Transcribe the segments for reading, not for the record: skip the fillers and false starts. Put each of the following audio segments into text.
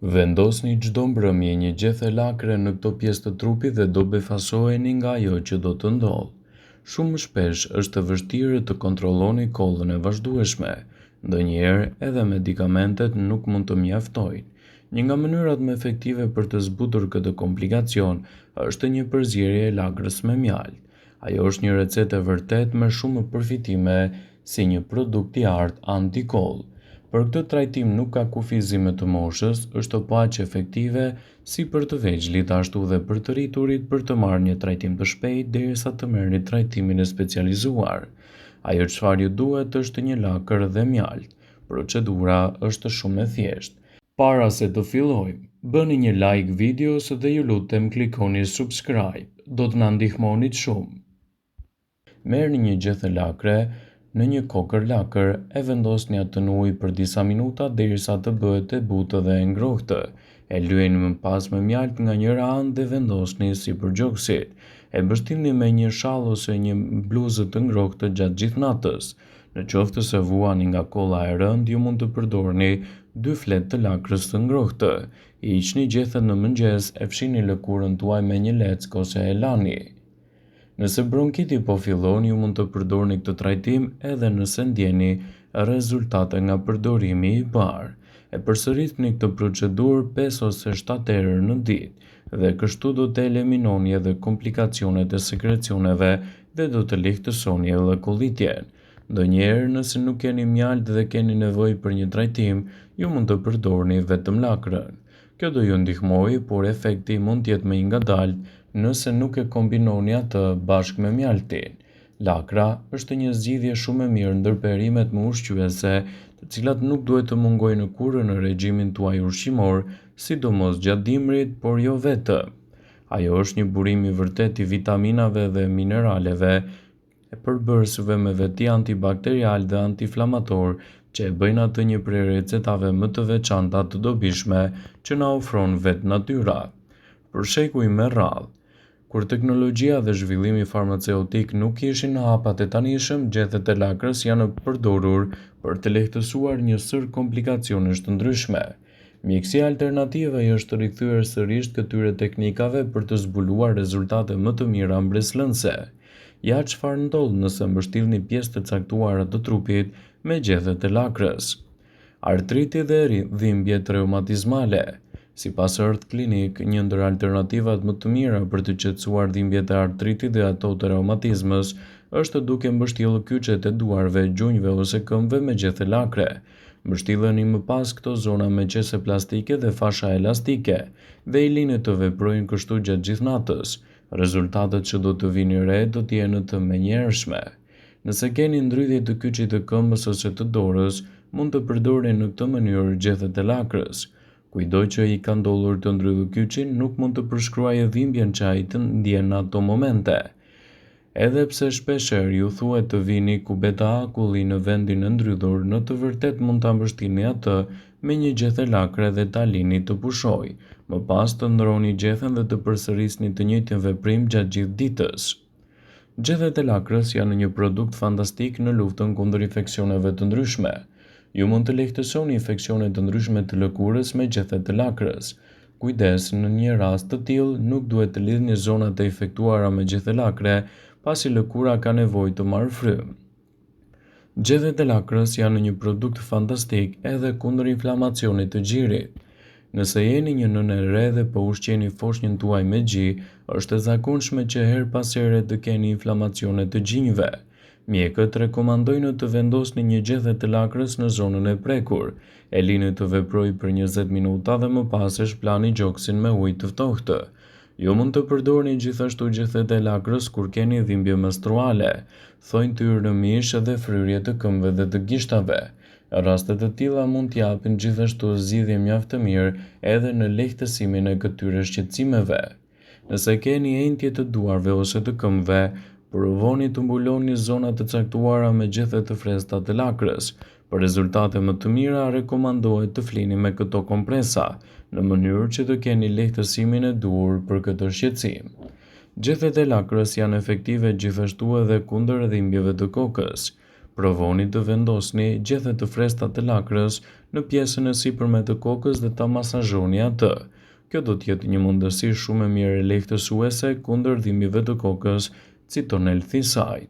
Vendosni çdo mbrëmje një gjethe lakre në këto pjesë të trupit dhe do befasoheni nga ajo që do të ndodhë. Shumë shpesh është e vështirë të kontrolloni kollën e vazhdueshme, ndonjëherë edhe medikamentet nuk mund të mjaftojnë. Një nga mënyrat më efektive për të zbutur këtë komplikacion është një përzierje e lakrës me mjaltë. Ajo është një recetë e vërtet me shumë përfitime si një produkt i artë antikoll. Për këtë trajtim nuk ka kufizime të moshës, është paqë efektive si për të vegjëlit ashtu dhe për të rriturit për të marrë një trajtim të shpejtë derisa të merrni trajtimin e specializuar. Ajo çfarë ju duhet është një lakër dhe mjaltë. Procedura është shumë e thjeshtë. Para se të fillojmë, bëni një like videos dhe ju lutem klikoni subscribe. Do të na ndihmonit shumë. Merrni një gjethe lakre në një kokër lakër e vendosni atë në ujë për disa minuta derisa të bëhet e butë dhe e ngrohtë. E lyeni më pas me mjaltë nga njëra anë dhe vendosni sipër gjoksit. E mbështini me një shall ose një bluzë të ngrohtë gjatë gjithë natës. Në qoftë se vuani nga kolla e rëndë, ju mund të përdorni 2 fletë të lakrës të ngrohtë. I hiqni gjethet në mëngjes, e fshini lëkurën tuaj me një leckë ose e lani. Nëse bronkiti po fillon, ju mund të përdorni këtë trajtim edhe nëse ndjeni rezultate nga përdorimi i parë. E përsëritni këtë procedurë 5 ose 7 herë në ditë dhe kështu do të eliminoni edhe komplikacionet e sekrecioneve dhe do të lehtësoni edhe kollitjen. Ndonjëherë, nëse nuk keni mjaltë dhe keni nevojë për një trajtim, ju mund të përdorni vetëm lakrën. Kjo do ju ndihmojë, por efekti mund të jetë më i ngadaltë nëse nuk e kombinoni atë bashkë me mjaltin. Lakra është një zgjidhje shumë e mirë ndër perimet më ushqyese, të cilat nuk duhet të mungojnë kurrë në regjimin tuaj ushqimor, sidomos gjatë dimrit, por jo vetëm. Ajo është një burim i vërtet i vitaminave dhe mineraleve, e përbërësve me veti antibakterial dhe antiinflamator, që e bëjnë atë një prej recetave më të veçanta të dobishme që na ofron vetë natyra. Për shekuj me radhë, kur teknologjia dhe zhvillimi farmaceutik nuk ishin në hapat e tanishëm, gjethet e lakrës janë përdorur për të lehtësuar një sër komplikacionesh të ndryshme. Mjekësia alternative është rikthyer sërish këtyre teknikave për të zbuluar rezultate më të mira mbreslënse. Ja çfarë ndodh nëse mbështillni pjesë të caktuara të trupit me gjethet e lakrës. Artriti dhe dhimbjet reumatizmale. Sipas Earth Clinic, një ndër alternativat më të mira për të qetësuar dhimbjet e artritit dhe ato të reumatizmës është duke mbështjellë kyçet e duarve, gjunjëve ose këmbëve me gjethe lakre. Mbështilleni më pas këto zona me qese plastike dhe fasha elastike dhe i lini të veprojnë kështu gjatë gjithë natës. Rezultatet që do të vini re do të jenë të menjëhershme. Nëse keni ndrydhje të kyçit të këmbës ose të dorës, mund të përdorni në këtë mënyrë gjethet e lakrës. Kujdo që i ka ndodhur të ndrydhë kyçin, nuk mund të përshkruajë dhimbjen që ai të ndjen në ato momente. Edhe pse shpeshherë ju thuhet të vini ku beta akulli në vendin e ndrydhur, në të vërtetë mund ta mbështini atë me një gjethe lakre dhe ta lini të pushojë. Më pas të ndroni gjethen dhe të përsërisni të njëjtin veprim gjatë gjithë ditës. Gjethet e lakrës janë një produkt fantastik në luftën kundër infeksioneve të ndryshme. Ju mund të lehtësoni infeksione të ndryshme të lëkurës me gjethet të lakrës. Kujdes, në një rast të tillë nuk duhet të lidhni zonat e infektuara me gjethe lakre, pasi lëkura ka nevojë të marrë frymë. Gjethet e lakrës janë një produkt fantastik edhe kundër inflamacionit të gjirit. Nëse jeni një nënë e re dhe po ushqeni foshnjën tuaj me gji, është e zakonshme që her pas here të keni inflamacione të gjinjve. Mjekët rekomandojnë të vendosni një gjethe të lakrës në zonën e prekur, e lini të veprojë për 20 minuta dhe më pas e shplani gjoksin me ujë të ftohtë. Ju mund të përdorni gjithashtu gjethet e lakrës kur keni dhimbje menstruale, thonjtyrë në mish dhe fryrje të këmbëve dhe të gishtave. Rastet të tilla mund t'japin gjithashtu zgjidhje mjaft të mirë edhe në lehtësimin e këtyre shqetësimeve. Nëse keni enjtje të duarve ose të këmbëve, provoni të mbuloni zonat të caktuara me gjethe të freskëta të lakrës. Për rezultate më të mira, rekomandohet të flini me këto kompresa, në mënyrë që të keni lehtësimin e duhur për këtë shqetësim. Gjethet e lakrës janë efektive gjithashtu edhe kundër dhimbjeve të kokës. Provoni të vendosni gjethet të freskëta të lakrës në pjesën e sipërme të kokës dhe ta masazhoni atë. Kjo do të jetë një mundësi shumë e mirë lehtësuese kundër dhimbjeve të kokës, citon Elthisaj.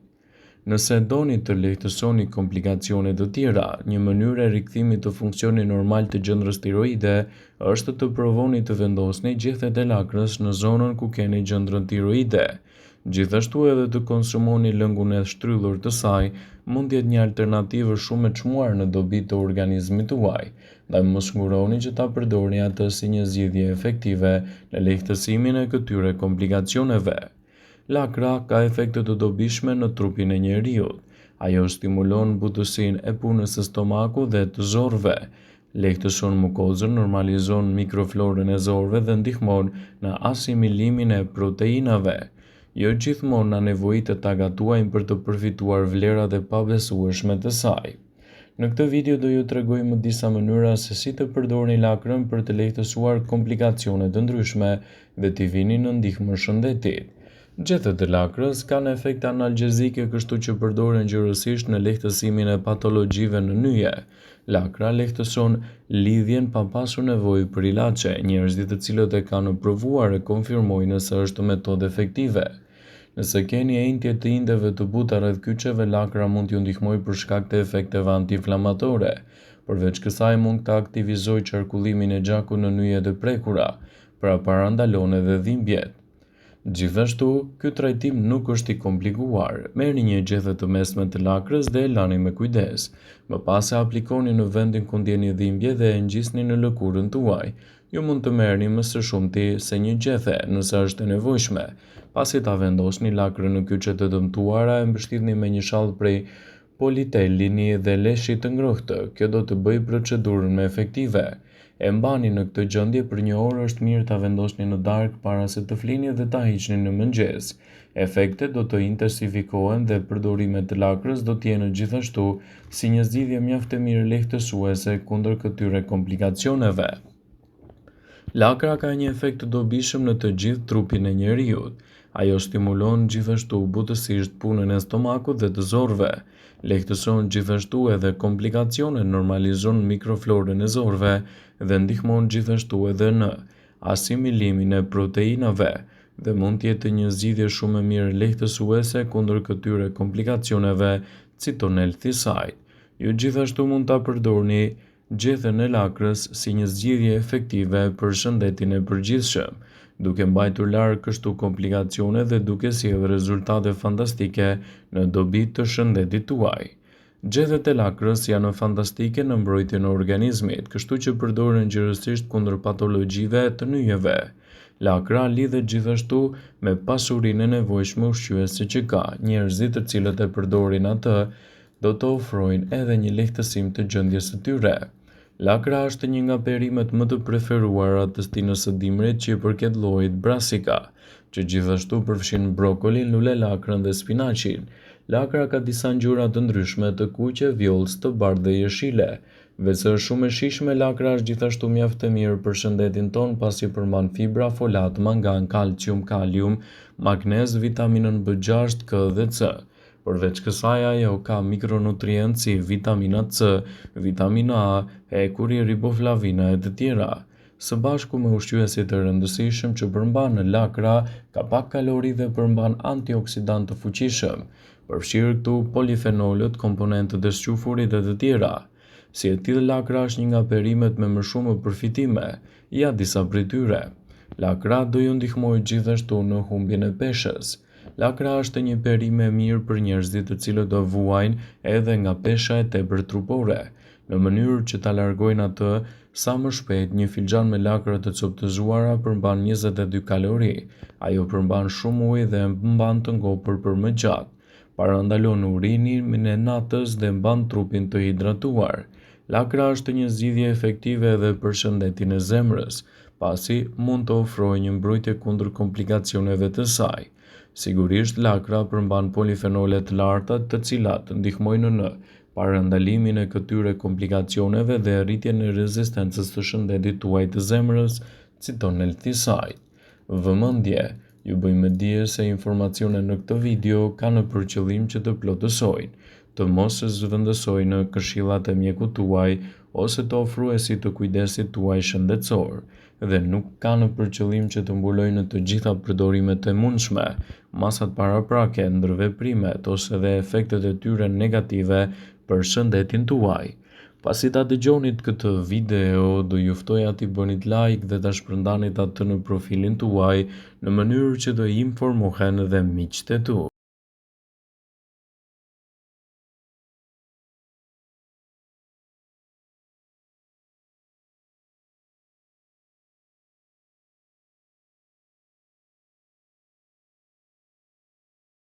Nëse doni të lehtësoni komplikacione të tjera, një mënyrë e rikthimit të funksionit normal të gjendrës tiroide është të provoni të vendosni gjethet e lakrës në zonën ku keni gjendrën tiroide. Gjithashtu edhe të konsumoni lëngun e shtrydhur të saj mund të jetë një alternativë shumë e çmuar në dobi të organizmit tuaj, ndaj mos nguroni që ta përdorni atë si një zgjidhje efektive në lehtësimin e këtyre komplikacioneve. Lakra ka efekte të dobishme në trupin e njeriut. Ajo stimulon butësinë e punës së stomakut dhe të zorrëve, lehtëson mukozën, normalizon mikroflorën e zorrëve dhe ndihmon në asimilimin e proteinave. Jo gjithmonë na nevojitet ta gatuajmë për të përfituar vlerat e pabesueshme të saj. Në këtë video do ju tregoj më disa mënyra se si të përdorni lakrën për të lehtësuar komplikacione të ndryshme dhe t'i vini në ndihmën shëndetit. Gjethet e lakrës kanë efekte analgjezike, kështu që përdoren gjërësisht në lehtësimin e patologjive në nyje. Lakra lehtëson lidhjen pa pasur nevojë për ilaçe. Njerëzit të cilët e kanë provuar e konfirmojnë se është metodë efektive. Nëse keni enjtje të indeve të buta rreth kyçeve, lakra mund t'ju ndihmojë për shkak të efekteve antiinflamatore. Përveç kësaj mund të aktivizojë qarkullimin e gjakut në nyjet e prekura, pra parandalon edhe dhimbjet. Gjithashtu, ky trajtim nuk është i komplikuar. Merrni një gjethe të mesme të lakrës dhe e lani me kujdes. Më pas e aplikoni në vendin ku ndjeni dhimbje dhe e ngjisni në lëkurën tuaj. Ju mund të merrni më së shumti se një gjethe, nëse është e nevojshme. Pasi ta vendosni lakrën në kyçet e dëmtuara, e mbështitni me një shall prej politelini dhe leshit të ngrohtë. Kjo do të bëjë procedurën më efektive. E mbani në këtë gjendje për një orë. Është mirë ta vendosni në darkë para se të flini dhe ta hiqni në mëngjes. Efektet do të intensifikohen dhe përdorimet të lakrës do të jenë gjithashtu si një zgjidhje mjaft e mirë lehtësuese kundër këtyre komplikacioneve. Lakra ka një efekt të dobishëm në të gjithë trupin e njeriut. Ajo stimulon gjithashtu butësisht punën e stomakut dhe të zorrëve. Lehtëson gjithashtu edhe komplikacionet, normalizon mikroflorën e zorrëve dhe ndihmon gjithashtu edhe në asimilimin e proteinave dhe mund të jetë një zgjidhje shumë e mirë lehtësuese kundër këtyre komplikacioneve, citon Elthisaj. Ju gjithashtu mund ta përdorni gjethen e lakrës si një zgjidhje efektive për shëndetin e përgjithshëm, duke mbajtur larg kështu komplikacione dhe duke sjellë rezultate fantastike në dobi të shëndetit tuaj. Gjethet e lakrës janë fantastike në mbrojtjen e organizmit, kështu që përdoren gjërësisht kundër patologjive të nyjeve. Lakra lidhet gjithashtu me pasurinë e nevojshme ushqyese që ka. Njerëzit të cilët e përdorin atë do të ofrojnë edhe një lehtësim të gjendjes së tyre. Lakra është një nga perimet më të preferuara të stinës së dimrit që i përket llojit brassica, që gjithashtu përfshin brokolin, lulelakrën dhe spinaqin. Lakra ka disa ngjyra të ndryshme të kuqe, vjollcë, të bardhë dhe jeshile. Veçse është shumë e shijshme, lakra është gjithashtu mjaft e mirë për shëndetin ton pasi përmban fibra, folat, mangan, kalcium, kalium, magnez, vitaminën B6, K dhe C. Përveç kësaj, ajo ka mikronutrient si vitamina C, vitamina A, hekuri, riboflavina e të tjera. Së bashku me ushqyese të rëndësishëm që përmban në lakra, ka pak kalori dhe përmban antioksidant të fuqishëm. Përfshirë këtu polifenolët, komponentët e sqyfurit dhe të tjera. Si e tillë, lakra është një nga perimet me më shumë përfitime. Ja disa prej tyre. Lakra do ju ndihmojë gjithashtu në humbjen e peshës. Lakra është një perim e mirë për njerëzit të cilët do vuajnë edhe nga pesha e tepërt trupore. Në mënyrë që ta largojnë atë sa më shpejt, një filxhan me lakra të coptëzuara përmban 22 kalori. Ajo përmban shumë ujë dhe mban të ngopur për më gjatë. Parandalon urinimin e natës dhe mban trupin të hidratuar. Lakra është një zgjidhje efektive edhe për shëndetin e zemrës, pasi mund të ofrojë një mbrojtje kundër komplikacioneve të saj. Sigurisht, lakra përmban polifenole të larta, të cilat ndihmojnë në parandalimin e këtyre komplikacioneve dhe rritjen e rezistencës të shëndetit tuaj të zemrës, citon Elthisaj. Vëmendje, ju bëjmë dije se informacionet në këtë video kanë për qëllim që të plotësojnë. të mos zhvendësojnë këshillat e mjekut tuaj ose të ofruesit të kujdesit tuaj shëndetësor, dhe nuk kanë për qëllim që të mbulojnë të gjitha përdorimet e mundshme, masat paraprake, ndërveprimet ose dhe efektet e tyre negative për shëndetin tuaj. Pasi ta dëgjonit këtë video, do ju ftoja t'i bënit like dhe ta shpërndanit atë në profilin tuaj në mënyrë që të informohen dhe miqtë e tu.